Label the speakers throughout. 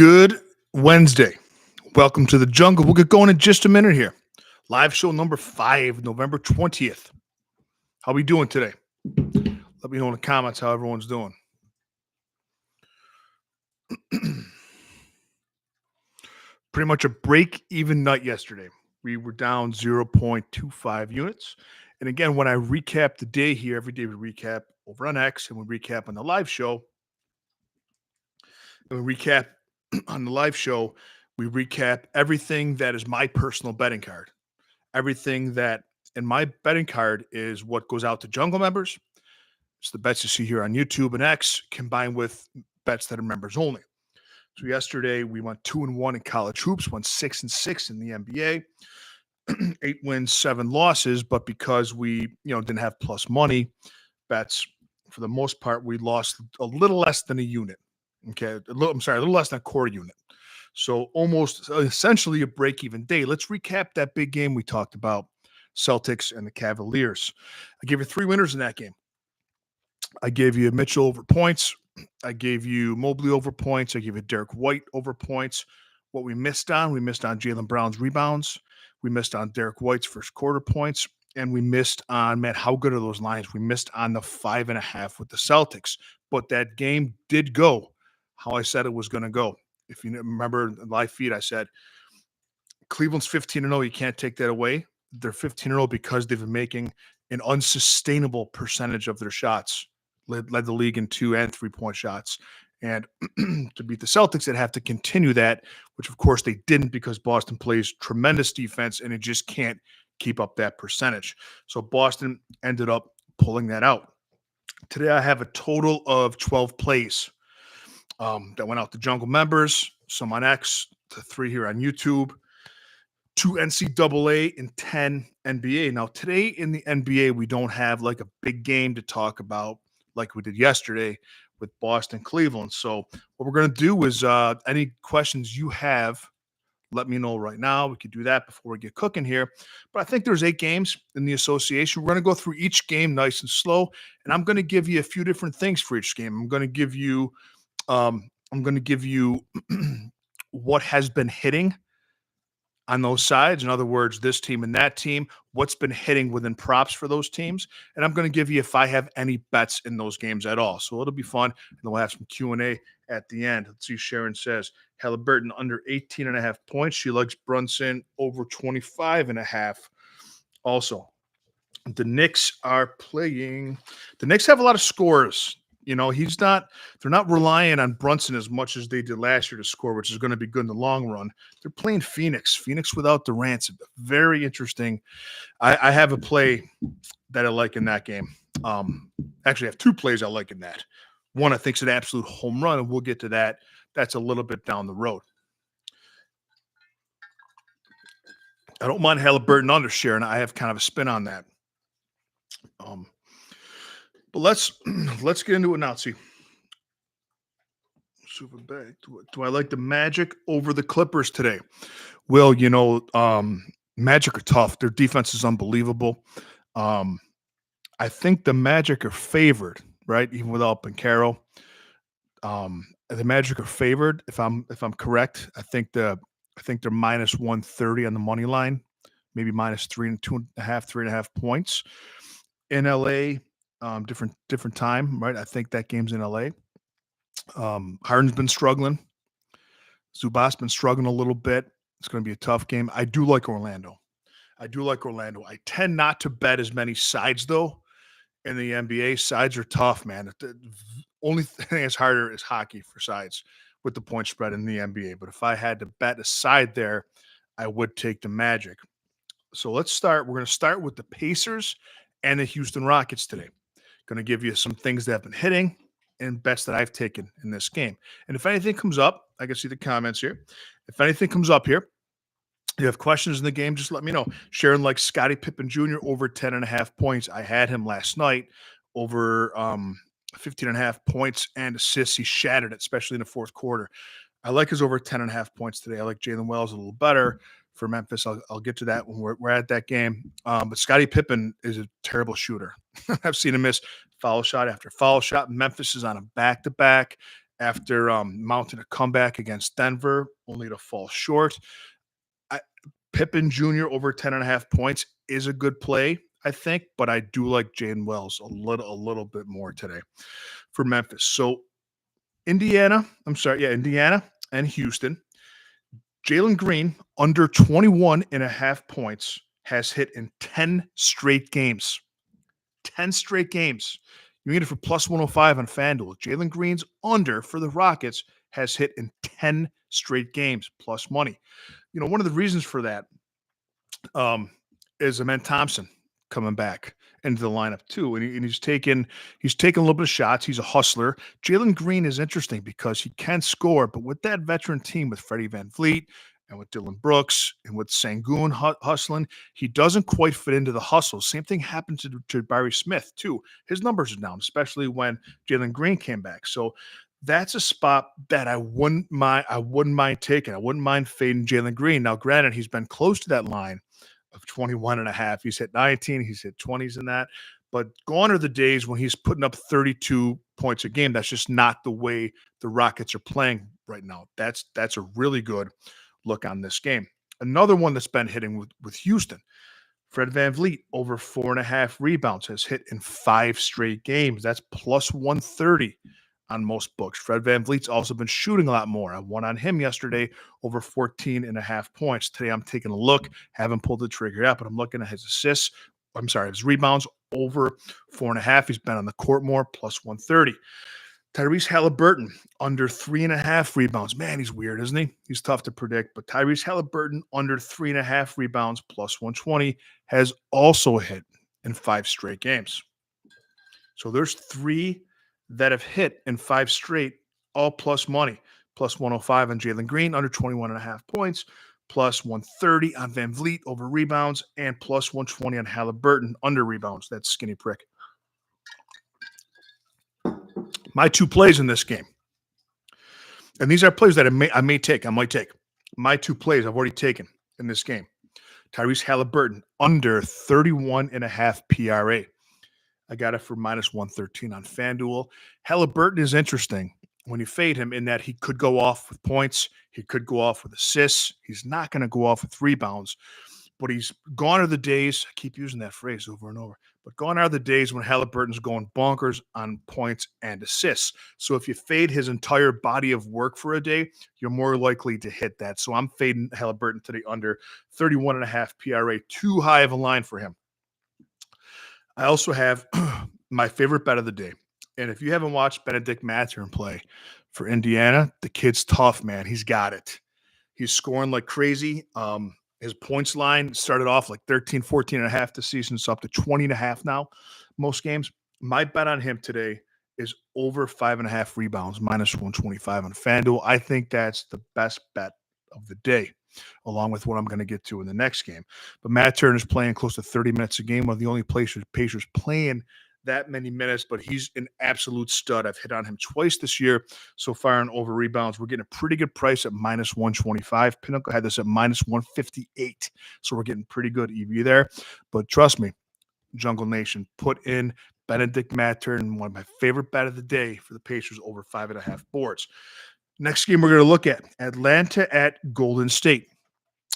Speaker 1: Good Wednesday. Welcome to the jungle. We'll get going in just a minute here. Live show number 5, November 20th. How we doing today? Let me know in the comments how everyone's doing. Pretty much a break-even night yesterday. We were down 0.25 units. And again, when I recap the day here, every day we recap over on X and we recap on the live show. And we recap on the live show, we recap everything that is my personal betting card. Everything that in my betting card is what goes out to jungle members. It's the bets you see here on YouTube and X combined with bets that are members only. So yesterday we went 2-1 in college hoops, went 6-6 in the NBA, 8 wins, 7 losses. But because we didn't have plus money bets, for the most part, we lost a little less than a unit. Okay, a little less than a quarter unit. So almost essentially a break-even day. Let's recap that big game we talked about, Celtics and the Cavaliers. I gave you 3 winners in that game. I gave you Mitchell over points. I gave you Mobley over points. I gave you Derek White over points. What we missed on Jaylen Brown's rebounds. We missed on Derek White's first quarter points. And we missed on, man, how good are those lines? We missed on the 5.5 with the Celtics. But that game did go how I said it was going to go. If you remember the live feed, I said Cleveland's 15-0. You can't take that away. They're 15-0 because they've been making an unsustainable percentage of their shots. Led the league in 2 and 3-point shots. And to beat the Celtics, they'd have to continue that, which of course they didn't because Boston plays tremendous defense and it just can't keep up that percentage. So Boston ended up pulling that out. Today I have a total of 12 plays that went out to jungle members, some on X, to 3 here on YouTube, 2 NCAA, and 10 NBA. Now, today in the NBA, we don't have like a big game to talk about like we did yesterday with Boston, Cleveland. So what we're going to do is any questions you have, let me know right now. We could do that before we get cooking here. But I think there's 8 games in the association. We're going to go through each game nice and slow, and I'm going to give you a few different things for each game. I'm going to give you what has been hitting on those sides. In other words, this team and that team, what's been hitting within props for those teams. And I'm going to give you if I have any bets in those games at all. So it'll be fun. And then we'll have some Q&A at the end. Let's see. Sharon says Halliburton under 18.5 points. She likes Brunson over 25.5. Also, the Knicks are playing. The Knicks have a lot of scores. They're not relying on Brunson as much as they did last year to score, which is going to be good in the long run. They're playing Phoenix without Durant. Very interesting. I have a play that I like in that game. Actually, I have 2 plays I like in that. One I think is an absolute home run, and we'll get to that. That's a little bit down the road. I don't mind Halliburton under Sharon. I have kind of a spin on that. But let's get into it now. See, super big. Do I like the Magic over the Clippers today? Well, Magic are tough. Their defense is unbelievable. I think the Magic are favored, right? Even without Banchero. The Magic are favored. If I'm correct, I think they're minus 130 on the money line, maybe minus 3.5 points in LA. Different time, right? I think that game's in LA. Harden's been struggling. Zubac's been struggling a little bit. It's going to be a tough game. I do like Orlando. I tend not to bet as many sides, though, in the NBA. Sides are tough, man. The only thing that's harder is hockey for sides with the point spread in the NBA. But if I had to bet a side there, I would take the Magic. So let's start. We're going to start with the Pacers and the Houston Rockets today. Going to give you some things that have been hitting and bets that I've taken in this game. And if anything comes up, I can see the comments here. If anything comes up here, you have questions in the game, just let me know. Sharon likes Scottie Pippen Jr. over 10.5 points. I had him last night over 15.5 points and assists. He shattered it, especially in the fourth quarter. I like his over 10.5 points today. I like Jalen Wells a little better for Memphis. I'll get to that when we're at that game. But Scottie Pippen is a terrible shooter. I've seen him miss foul shot after foul shot. Memphis is on a back-to-back, after mounting a comeback against Denver, only to fall short. Pippen Jr. over 10.5 points is a good play, I think, but I do like Jalen Wells a little bit more today for Memphis. So Indiana and Houston. Jalen Green under 21.5 points has hit in 10 straight games. 10 straight games. You get it for plus 105 on FanDuel. Jalen Green's under for the Rockets has hit in 10 straight games, plus money. One of the reasons for that is Amen Thompson coming back into the lineup too, and he's taking a little bit of shots. He's a hustler. Jalen Green is interesting because he can score, but with that veteran team with Freddie VanVleet and with Dylan Brooks and with Sengun hustling, he doesn't quite fit into the hustle. Same thing happened to Barry Smith too. His numbers are down, especially when Jalen Green came back. So that's a spot that I wouldn't mind taking. I wouldn't mind fading Jalen Green. Now, granted, he's been close to that line of 21.5. He's hit 19. He's hit 20s in that. But gone are the days when he's putting up 32 points a game. That's just not the way the Rockets are playing right now. That's a really good look on this game. Another one that's been hitting with Houston, Fred VanVleet over 4.5 rebounds has hit in 5 straight games. That's plus 130 on most books. Fred VanVleet's also been shooting a lot more. I won on him yesterday over 14.5 points. Today I'm taking a look. Haven't pulled the trigger yet, but I'm looking at his his rebounds over 4.5. He's been on the court more, plus 130. Tyrese Halliburton under 3.5 rebounds. Man, he's weird, isn't he? He's tough to predict, but Tyrese Halliburton under 3.5 rebounds, plus 120, has also hit in 5 straight games. So there's 3 that have hit in 5 straight, all plus money. Plus 105 on Jalen Green, under 21.5 points. Plus 130 on VanVleet over rebounds. And plus 120 on Halliburton under rebounds. That's skinny prick. My 2 plays in this game. And these are plays that I might take. My 2 plays I've already taken in this game. Tyrese Halliburton, under 31.5 PRA. I got it for minus 113 on FanDuel. Halliburton is interesting when you fade him in that he could go off with points. He could go off with assists. He's not going to go off with rebounds. But he's gone are the days, I keep using that phrase over and over, but gone are the days when Halliburton's going bonkers on points and assists. So if you fade his entire body of work for a day, you're more likely to hit that. So I'm fading Halliburton today under 31.5 PRA, too high of a line for him. I also have my favorite bet of the day. And if you haven't watched Benedict Mathurin play for Indiana, the kid's tough, man. He's got it. He's scoring like crazy. His points line started off like 13, 14.5 this season. It's up to 20.5 now, most games. My bet on him today is over 5.5 rebounds, minus 125 on FanDuel. I think that's the best bet of the day, along with what I'm going to get to in the next game. But Mathurin is playing close to 30 minutes a game, one of the only Pacers playing that many minutes, but he's an absolute stud. I've hit on him twice this year so far in over rebounds. We're getting a pretty good price at minus 125. Pinnacle had this at minus 158, so we're getting pretty good EV there. But trust me, Jungle Nation, put in Benedict Mathurin, one of my favorite bet of the day for the Pacers, over 5.5 boards. Next game we're going to look at, Atlanta at Golden State.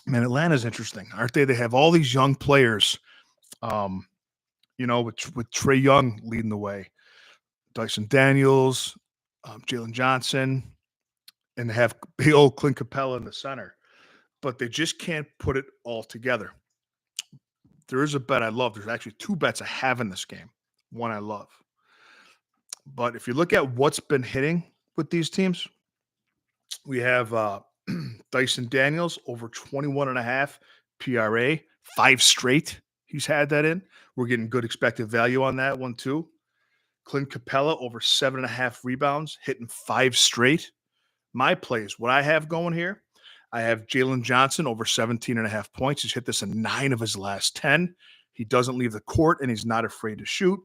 Speaker 1: Man, Atlanta's interesting, aren't they? They have all these young players, with Trae Young leading the way, Dyson Daniels, Jalen Johnson, and they have big old Clint Capella in the center. But they just can't put it all together. There is a bet I love. There's actually 2 bets I have in this game. One I love. But if you look at what's been hitting with these teams, we have Dyson Daniels over 21.5 PRA, 5 straight. He's had that in. We're getting good expected value on that one too. Clint Capella over 7.5 rebounds, hitting 5 straight. My plays, what I have going here, I have Jalen Johnson over 17.5 points. He's hit this in 9 of his last 10. He doesn't leave the court, and he's not afraid to shoot.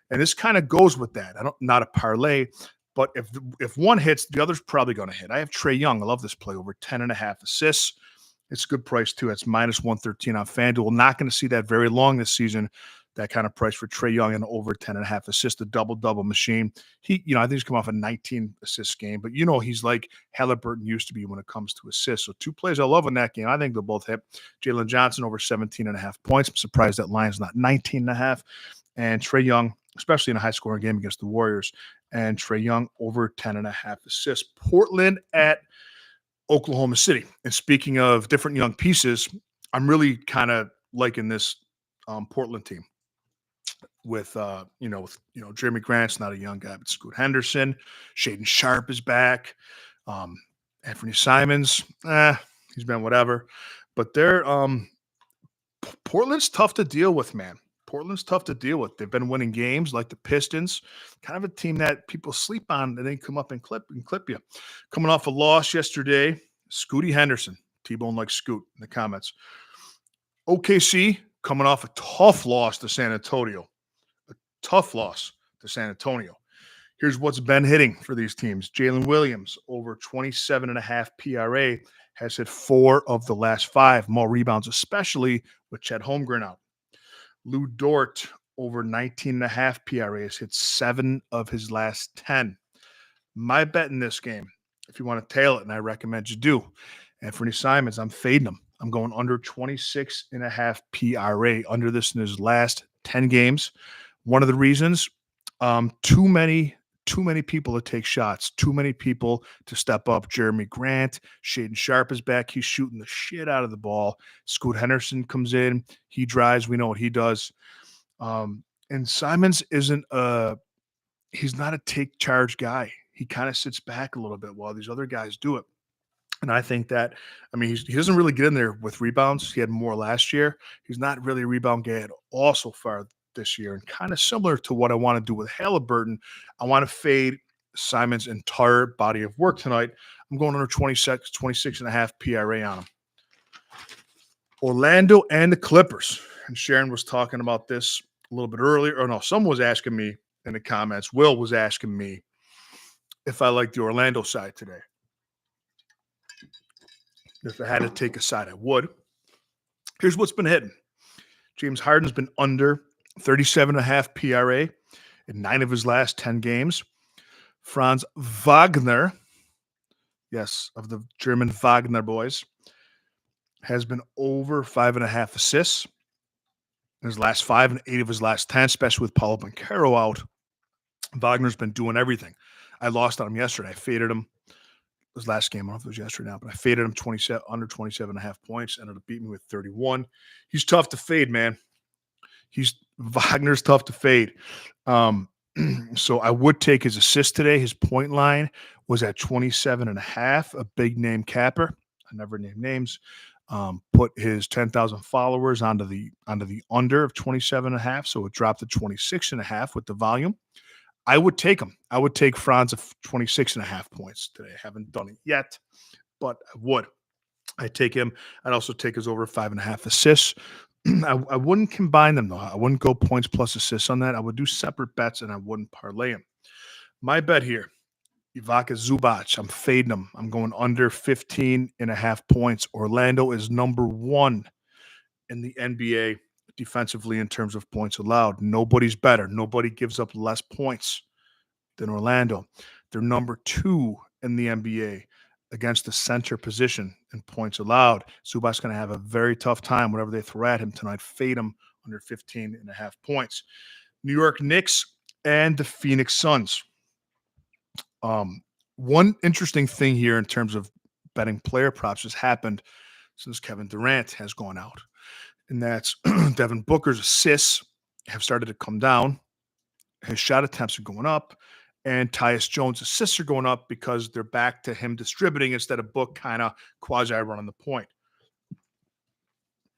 Speaker 1: And this kind of goes with that. Not a parlay, but if one hits, the other's probably going to hit. I have Trae Young. I love this play, over 10.5 assists. It's a good price too. It's minus 113 on FanDuel. Not going to see that very long this season that kind of price for Trae Young and over 10.5 assists, a double-double machine. I think he's come off a 19 assist game, but he's like Halliburton used to be when it comes to assists. So 2 plays I love in that game. I think they'll both hit. Jalen Johnson over 17.5 points. I'm surprised that line's not 19.5. And Trae Young, especially in a high-scoring game against the Warriors, and Trae Young over 10.5 assists. Portland at Oklahoma City. And speaking of different young pieces, I'm really kind of liking this Portland team with Jeremy Grant's not a young guy, but Scoot Henderson, Shaden Sharp is back, Anthony Simons, he's been whatever, but they're Portland's tough to deal with, man. Portland's tough to deal with. They've been winning games like the Pistons, kind of a team that people sleep on and then come up and clip you. Coming off a loss yesterday, Scooty Henderson, T-Bone like Scoot in the comments. OKC coming off a tough loss to San Antonio. Here's what's been hitting for these teams. Jalen Williams, over 27.5 PRA, has hit 4 of the last 5. More rebounds, especially with Chet Holmgren out. Lou Dort, over 19.5 PRA, has hit 7 of his last 10. My bet in this game, if you want to tail it, and I recommend you do, Anthony Simons, I'm fading him. I'm going under 26.5 PRA, under this in his last 10 games. One of the reasons, too many people to take shots, too many people to step up. Jeremy Grant, Shaden Sharp is back. He's shooting the shit out of the ball. Scoot Henderson comes in. He drives. We know what he does. And Simons he's not a take charge guy. He kind of sits back a little bit while these other guys do it. And I think that, he doesn't really get in there with rebounds. He had more last year. He's not really a rebound guy at all so far this year. And kind of similar to what I want to do with Halliburton, I want to fade Simons' entire body of work tonight. I'm going under 26.5 PRA on him. Orlando and the Clippers. And Sharon was talking about this a little bit earlier. Or no, someone was asking me in the comments. Will was asking me if I like the Orlando side today. If I had to take a side, I would. Here's what's been hitting. James Harden's been under 37.5 PRA in 9 of his last 10 games. Franz Wagner, yes, of the German Wagner boys, has been over 5.5 assists in his last 5 and 8 of his last 10, especially with Paulo Banchero out. Wagner's been doing everything. I lost on him yesterday. I faded him. His last game, I don't know if it was yesterday now, but I faded him under 27.5 points, ended up beating me with 31. He's tough to fade, man. Wagner's tough to fade. So I would take his assist today. His point line was at 27.5, a big name capper. I never name names. Put his 10,000 followers onto the under of 27.5, so it dropped to 26.5 with the volume. I would take him. I would take Franz of 26.5 points today. I haven't done it yet, but I would. I'd take him. I'd also take his over 5.5 assists. I wouldn't combine them, though. I wouldn't go points plus assists on that. I would do separate bets, and I wouldn't parlay them. My bet here, Ivica Zubac. I'm fading him. I'm going under 15.5 points. Orlando is number 1 in the NBA defensively in terms of points allowed. Nobody's better. Nobody gives up less points than Orlando. They're number 2 in the NBA against the center position in points allowed. Zubac's going to have a very tough time whatever they throw at him tonight. Fade him under 15.5 points. New York Knicks and the Phoenix Suns. One interesting thing here in terms of betting player props has happened since Kevin Durant has gone out. And that's Devin Booker's assists have started to come down. His shot attempts are going up. And Tyus Jones' assists are going up because they're back to him distributing instead of Book kind of quasi-running the point.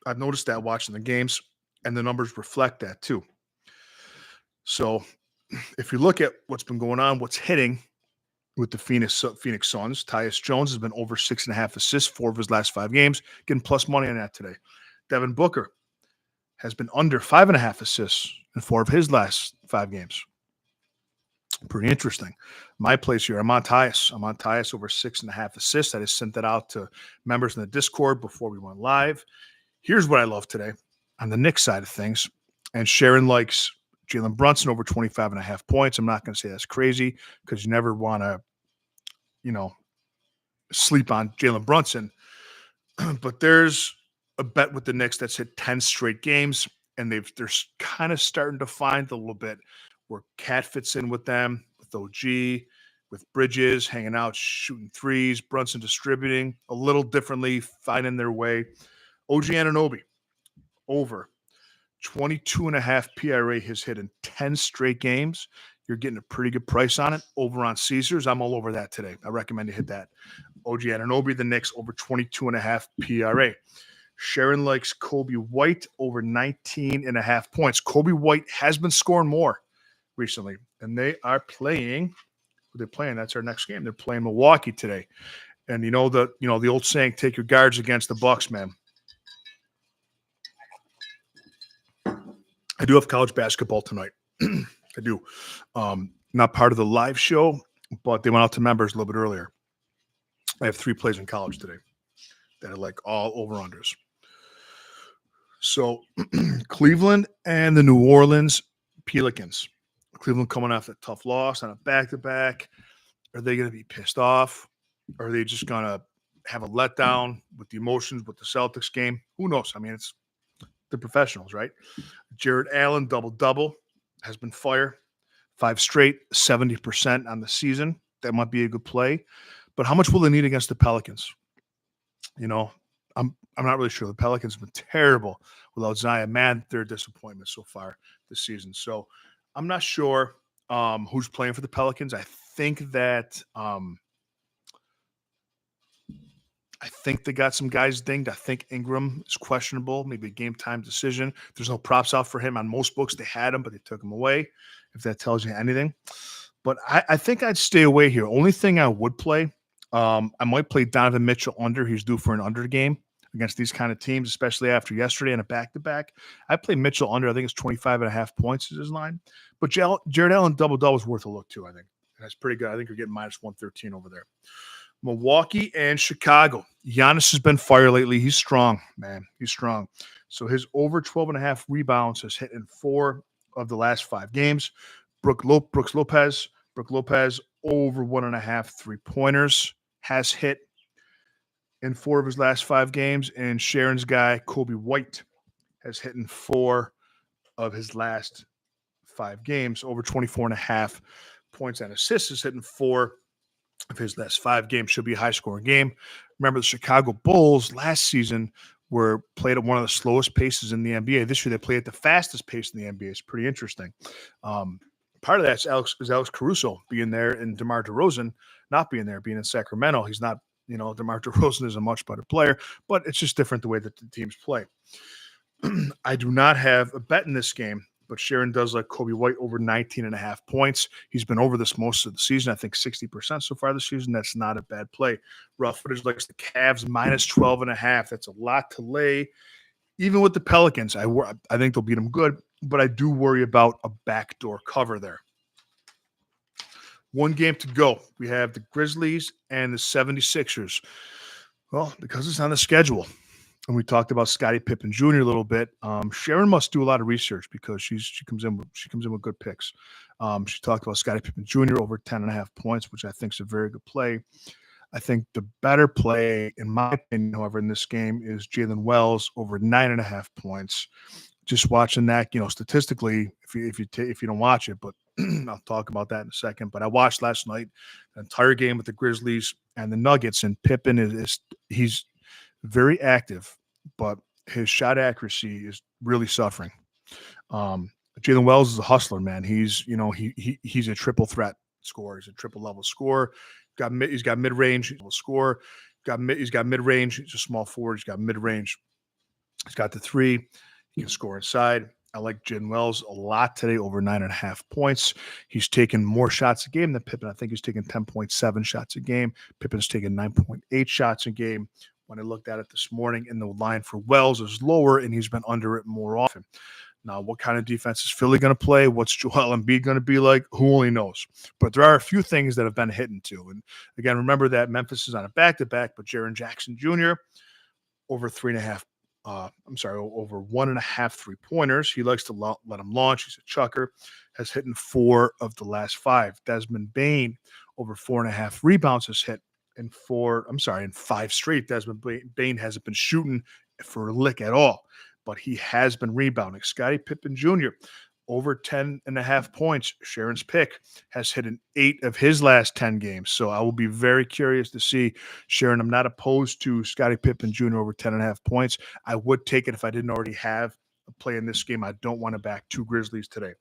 Speaker 1: I've noticed that watching the games, and the numbers reflect that too. So if you look at what's been going on, what's hitting with the Phoenix Suns, Tyus Jones has been over 6.5 assists, 4 of his last 5 games, getting plus money on that today. Devin Booker has been under 5.5 assists in 4 of his last 5 games. Pretty interesting. My place here, I'm on Tyus. I'm on Tyus over 6.5 assists. I just sent that out to members in the Discord before we went live. Here's what I love today on the Knicks side of things. And Sharon likes Jalen Brunson over 25.5 points. I'm not going to say that's crazy because you never want to, sleep on Jalen Brunson. But there's a bet with the Knicks that's hit 10 straight games, and they're kind of starting to find a little bit where Cat fits in with them, with OG, with Bridges hanging out, shooting threes, Brunson distributing a little differently, finding their way. OG Anunoby over 22.5 PRA has hit in 10 straight games. You're getting a pretty good price on it over on Caesars. I'm all over that today. I recommend you hit that. OG Anunoby, the Knicks, over 22.5 PRA. Sharon likes Kobe White over 19.5 points. Kobe White has been scoring more recently, and they are playing. Who they're playing? That's our next game. They're playing Milwaukee today. And the old saying, take your guards against the Bucks, man. I do have college basketball tonight. I do. Not part of the live show, but they went out to members a little bit earlier. I have 3 plays in college today that are like all over-unders. So Cleveland and the New Orleans Pelicans. Cleveland coming off a tough loss on a back-to-back. Are they going to be pissed off? Or are they just going to have a letdown with the emotions with the Celtics game? Who knows? I mean, it's the professionals, right? Jared Allen, double-double, has been fire. 5 straight, 70% on the season. That might be a good play. But how much will they need against the Pelicans? I'm not really sure. The Pelicans have been terrible without Zion. Man, they're a disappointment so far this season. So I'm not sure who's playing for the Pelicans. I think they got some guys dinged. I think Ingram is questionable, maybe a game time decision. There's no props out for him on most books. They had him, but they took him away, if that tells you anything. But I think I'd stay away here. Only thing I would play, I might play Donovan Mitchell under. He's due for an under game against these kind of teams, especially after yesterday and a back-to-back. I play Mitchell under. I think it's 25.5 points is his line. But Jared Allen double-double is worth a look too, I think. That's pretty good. I think you're getting minus 113 over there. Milwaukee and Chicago. Giannis has been fire lately. He's strong, man. He's strong. So his over 12.5 rebounds has hit in 4 of the last 5 games. Brook Lopez over 1.5 3-pointers has hit in 4 of his last 5 games. And Sharon's guy, Kobe White, has hit in 4 of his last 5 games. Over 24.5 points and assists is hitting 4 of his last 5 games. Should be a high-scoring game. Remember, the Chicago Bulls last season were played at one of the slowest paces in the NBA. This year, they play at the fastest pace in the NBA. It's pretty interesting. Part of that is Alex Caruso being there and DeMar DeRozan not being there, being in Sacramento. He's not, DeMar DeRozan is a much better player, but it's just different the way that the teams play. I do not have a bet in this game, but Sharon does like Kobe White over 19.5 points. He's been over this most of the season. I think 60% so far this season. That's not a bad play. Rough footage likes the Cavs minus 12.5. That's a lot to lay. Even with the Pelicans, I think they'll beat them good, but I do worry about a backdoor cover there. 1 game to go. We have the Grizzlies and the 76ers. Well, because it's on the schedule, and we talked about Scottie Pippen Jr. a little bit. Sharon must do a lot of research because she comes in with good picks. She talked about Scottie Pippen Jr. over 10.5 points, which I think is a very good play. I think the better play, in my opinion, however, in this game is Jalen Wells over 9.5 points. Just watching that, statistically, if you don't watch it, but I'll talk about that in a second. But I watched last night the entire game with the Grizzlies and the Nuggets, and Pippen he's very active, but his shot accuracy is really suffering. Jalen Wells is a hustler, man. He's a triple threat scorer. He's a triple level scorer. He's got mid range. He'll score. He's got mid range. He's a small forward. He's got mid range. He's got the 3. He can score inside. I like Jalen Wells a lot today, over 9.5 points. He's taken more shots a game than Pippen. I think he's taken 10.7 shots a game. Pippen's taken 9.8 shots a game. When I looked at it this morning, and the line for Wells is lower, and he's been under it more often. Now, what kind of defense is Philly going to play? What's Joel Embiid going to be like? Who only knows? But there are a few things that have been hitting too. And again, remember that Memphis is on a back-to-back, but Jaren Jackson Jr. over 3.5 over 1.5 3-pointers. He likes to let him launch. He's a chucker, has hit in 4 of the last 5. Desmond Bane, over 4.5 rebounds, has hit in 5 straight. Desmond Bane hasn't been shooting for a lick at all, but he has been rebounding. Scottie Pippen Jr., over 10.5 points. Sharon's pick, has hit in 8 of his last 10 games. So I will be very curious to see. Sharon, I'm not opposed to Scottie Pippen Jr. over 10.5 points. I would take it if I didn't already have a play in this game. I don't want to back 2 Grizzlies today.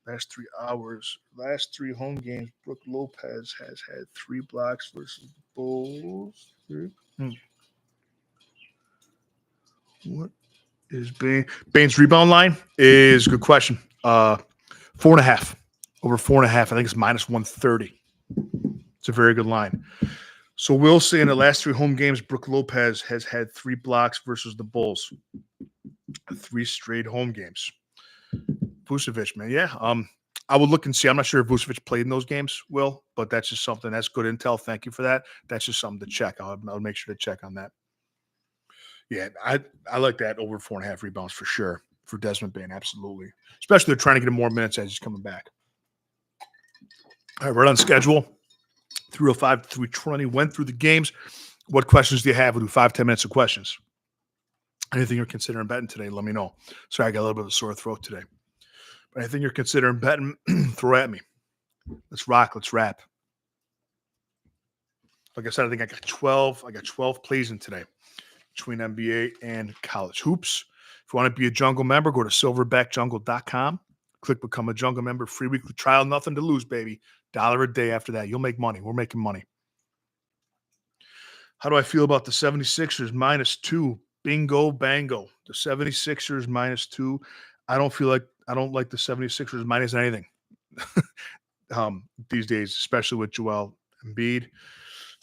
Speaker 1: Last 3 hours, last 3 home games, Brook Lopez has had 3 blocks versus the Bulls. What is Bane's rebound line? Is a good question. 4.5. Over 4.5. I think it's minus 130. It's a very good line. So we'll say in the last 3 home games, Brook Lopez has had 3 blocks versus the Bulls. 3 straight home games. Vucevic, man. Yeah. I would look and see. I'm not sure if Vucevic played in those games, Will, but that's just something. That's good intel. Thank you for that. That's just something to check. I'll make sure to check on that. Yeah, I like that over 4.5 rebounds for sure for Desmond Bane. Absolutely. Especially they're trying to get him more minutes as he's coming back. All right, we're on schedule. 305 to 320. Went through the games. What questions do you have? We'll do 5-10 minutes of questions. Anything you're considering betting today, let me know. Sorry, I got a little bit of a sore throat today. But anything you're considering betting, throw at me. Let's rock. Let's rap. Like I said, I think I got 12 plays in today between NBA and college hoops. If you want to be a Jungle member, go to silverbackjungle.com. Click Become a Jungle member. Free weekly trial. Nothing to lose, baby. $1 a day after that. You'll make money. We're making money. How do I feel about the 76ers -2? Bingo, bango. The 76ers -2. I don't like the 76ers minus anything these days, especially with Joel Embiid.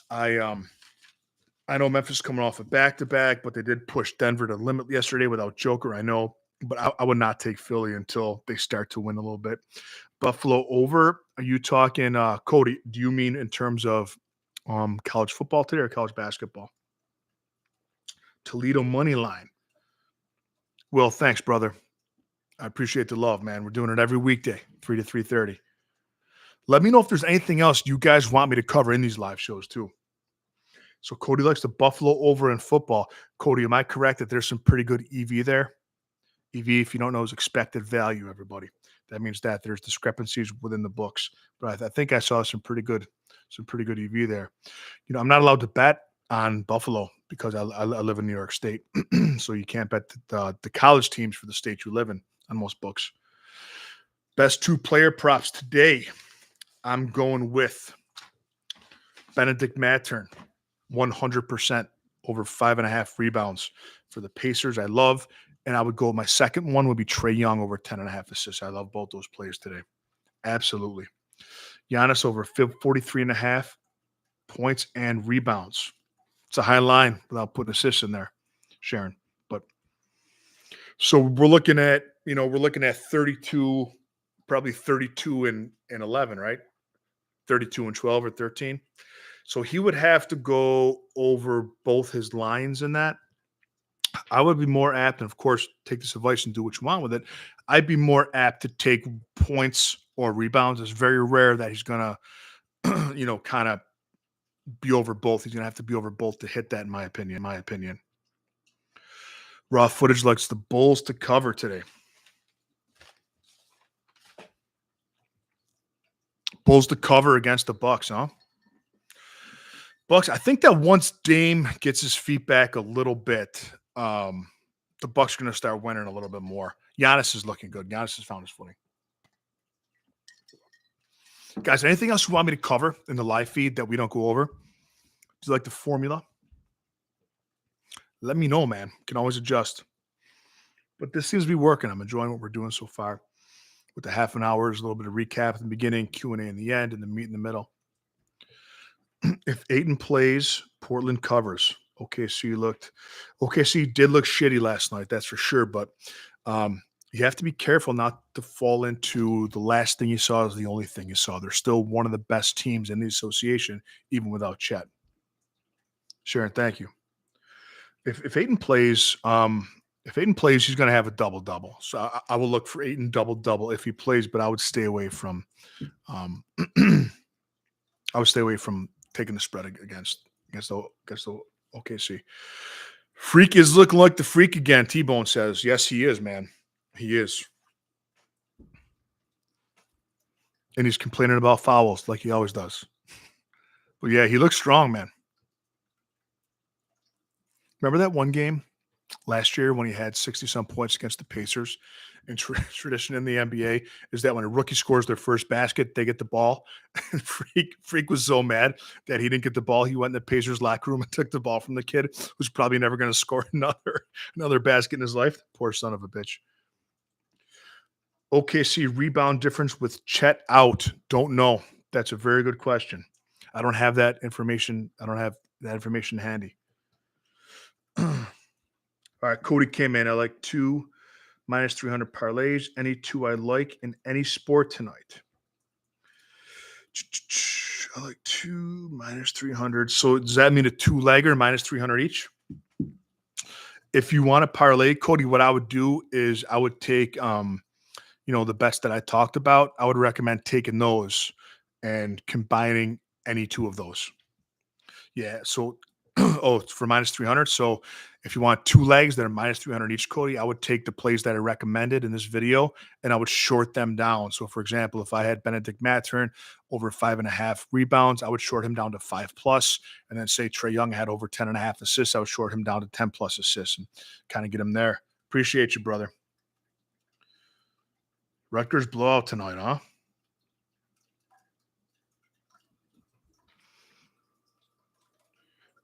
Speaker 1: I know Memphis is coming off a back-to-back, but they did push Denver to limit yesterday without Joker. I know, but I would not take Philly until they start to win a little bit. Buffalo over. Are you talking, Cody? Do you mean in terms of college football today or college basketball? Toledo money line. Well, thanks, brother. I appreciate the love, man. We're doing it every weekday, 3 to 3:30. Let me know if there's anything else you guys want me to cover in these live shows too. So Cody likes the Buffalo over in football. Cody, am I correct that there's some pretty good EV there? EV, if you don't know, is expected value, everybody. That means that there's discrepancies within the books. But I think I saw some pretty good EV there. You know, I'm not allowed to bet on Buffalo because I live in New York State. So you can't bet the college teams for the state you live in on most books. Best 2 player props today. I'm going with Benedict Mathurin, 100% over 5.5 rebounds for the Pacers. I love, and I would go. My second one would be Trae Young over 10.5 assists. I love both those players today. Absolutely. Giannis over 43.5 points and rebounds. It's a high line without putting assists in there, Sharon. But so we're looking at 32, probably 32 and 11, right? 32 and 12 or 13. So he would have to go over both his lines in that. I would be more apt, and of course, take this advice and do what you want with it. I'd be more apt to take points or rebounds. It's very rare that he's going to, kind of be over both. He's going to have to be over both to hit that, in my opinion. Raw footage likes the Bulls to cover today. Bulls to cover against the Bucks, huh? Bucks, I think that once Dame gets his feet back a little bit, the Bucks are going to start winning a little bit more. Giannis is looking good. Giannis has found his footing. Guys, anything else you want me to cover in the live feed that we don't go over? Do you like the formula? Let me know, man. Can always adjust. But this seems to be working. I'm enjoying what we're doing so far. With the half an hour, there's a little bit of recap in the beginning, Q&A in the end, and the meat in the middle. If Ayton plays, Portland covers. OKC did look shitty last night, that's for sure. But you have to be careful not to fall into the last thing you saw is the only thing you saw. They're still one of the best teams in the association, even without Chet. Sharon, thank you. If Aiden plays, he's going to have a double double. So I will look for Aiden double double if he plays, but I would stay away from um, I would stay away from taking the spread against the OKC. Freak is looking like the freak again. T-Bone says, yes, he is, man. He is. And he's complaining about fouls like he always does. But yeah, he looks strong, man. Remember that one game last year when he had 60-some points against the Pacers? And tradition in the NBA is that when a rookie scores their first basket, they get the ball. And Freak was so mad that he didn't get the ball. He went in the Pacers locker room and took the ball from the kid who's probably never going to score another basket in his life. Poor son of a bitch. OKC rebound difference with Chet out. Don't know. That's a very good question. I don't have that information. I don't have that information handy. All right, Cody came in. I like 2 -300 parlays. Any 2 I like in any sport tonight. I like 2 -300. So does that mean a 2-legger -300 each? If you want to parlay, Cody, what I would do is I would take the bets that I talked about. I would recommend taking those and combining any 2 of those. Yeah. So, it's for -300. So, if you want 2 legs that are -300 each, Cody, I would take the plays that I recommended in this video and I would short them down. So, for example, if I had Benedict Mathurin over 5.5 rebounds, I would short him down to 5+. And then say Trae Young had over 10.5 assists, I would short him down to 10+ assists and kind of get him there. Appreciate you, brother. Rutgers blowout tonight, huh?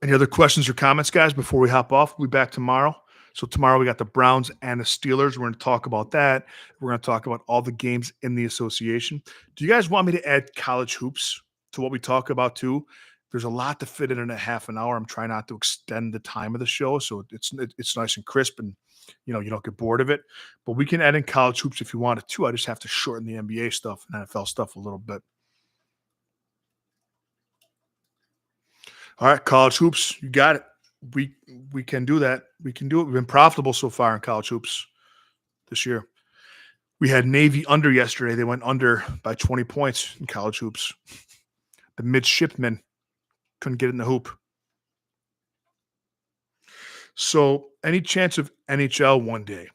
Speaker 1: Any other questions or comments, guys, before we hop off? We'll be back tomorrow. So tomorrow we got the Browns and the Steelers. We're going to talk about that. We're going to talk about all the games in the association. Do you guys want me to add college hoops to what we talk about too? There's a lot to fit in a half an hour. I'm trying not to extend the time of the show, so it's nice and crisp, and you don't get bored of it. But we can add in college hoops if you wanted to. I just have to shorten the NBA stuff and NFL stuff a little bit. All right, college hoops, you got it. We can do that. We can do it. We've been profitable so far in college hoops this year. We had Navy under yesterday. They went under by 20 points in college hoops. The midshipmen couldn't get in the hoop. So, any chance of NHL one day?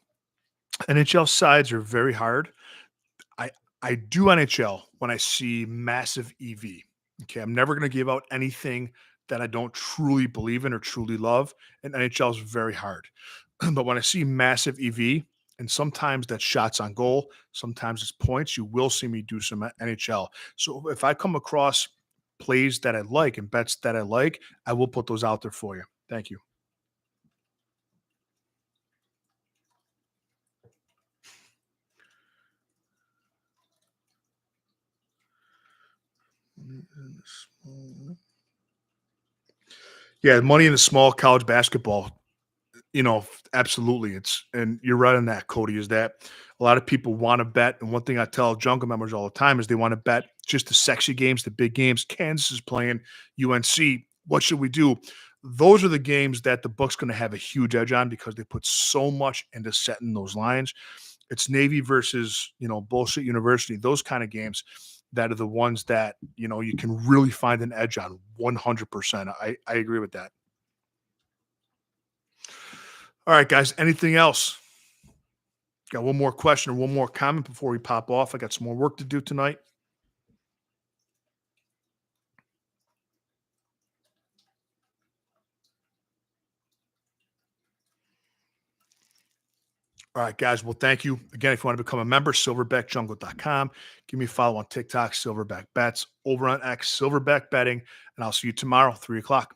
Speaker 1: NHL sides are very hard. I do NHL when I see massive EV. Okay, I'm never going to give out anything that I don't truly believe in or truly love, and NHL is very hard. But when I see massive EV, and sometimes that's shots on goal, sometimes it's points, you will see me do some NHL. So if I come across plays that I like and bets that I like, I will put those out there for you. Thank you. Yeah, money in the small college basketball. Absolutely. And you're right on that, Cody, is that a lot of people want to bet. And one thing I tell Jungle members all the time is they want to bet just the sexy games, the big games. Kansas is playing UNC. What should we do? Those are the games that the book's going to have a huge edge on because they put so much into setting those lines. It's Navy versus, bullshit university, those kind of games that are the ones that, you can really find an edge on 100%. I agree with that. All right, guys. Anything else? Got one more question or one more comment before we pop off. I got some more work to do tonight. All right, guys. Well, thank you. Again, if you want to become a member, silverbackjungle.com. Give me a follow on TikTok, Silverback Bets, over on X, Silverback Betting, and I'll see you tomorrow, 3 o'clock.